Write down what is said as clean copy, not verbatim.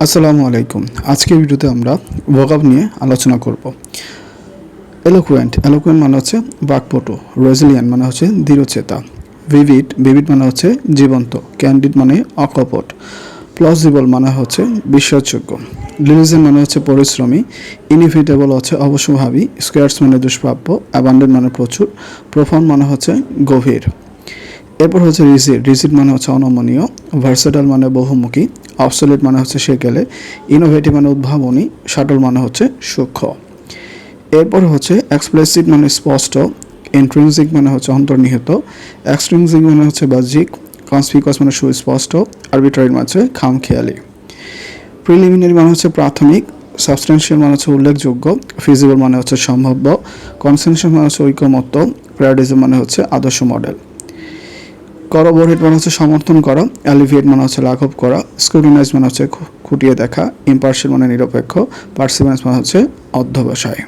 আসসালামু আলাইকুম। আজকের ভিডিওতে আমরা ভোকাব নিয়ে আলোচনা করব। এলোকুয়েন্ট মানে হচ্ছে বাকপটু। রেজিলিয়েন্ট মানে হচ্ছে দৃঢ়চেতা। ভিভিড মানে হচ্ছে জীবন্ত। ক্যান্ডিড মানে অকপট। প্লজিবল মানে হচ্ছে বিশ্বাসযোগ্য। ডিলিজেন্ট মানে হচ্ছে পরিশ্রমী। ইনএভিটেবল হচ্ছে অবশ্যভাবী। স্কেয়ার্স মানে দুষ্প্রাপ্য। অ্যাবান্ডেন্ট মানে প্রচুর। প্রোফাউন্ড মানে হচ্ছে গভীর। এরপর হচ্ছে রিজিড মানে হচ্ছে অনমনীয়। ভার্সেটাইল মানে বহুমুখী। অবসোলিউট মানে হচ্ছে সেকেলে। ইনোভেটিভ মানে উদ্ভাবনী। শাটল মানে হচ্ছে সূক্ষ্ম। এরপর হচ্ছে এক্সপ্লিসিট মানে স্পষ্ট। ইন্ট্রিনসিক মানে হচ্ছে অন্তর্নিহিত। এক্সট্রিনসিক মানে হচ্ছে বাহ্যিক। কনসপিকুয়াস মানে সুস্পষ্ট। আরবিট্রারি মানে হচ্ছে খামখেয়ালি। প্রিলিমিনারি মানে হচ্ছে প্রাথমিক। সাবস্টেন্সিয়াল মানে হচ্ছে উল্লেখযোগ্য। ফিজিবল মানে হচ্ছে সম্ভাব্য। কনসেনসাস মানে হচ্ছে ঐকমত্য। প্যারাডিজম মানে হচ্ছে আদর্শ মডেল। করবোরেট মানে হচ্ছে সমর্থন করা। অ্যালিভিয়েট মানে হচ্ছে লাঘব করা। স্ক্রুটিনাইজ মানে হচ্ছে খুঁটিয়ে দেখা। ইম্পার্শিয়াল মানে নিরপেক্ষ। পার্সিভারেন্স মানে হচ্ছে অধ্যবসায়।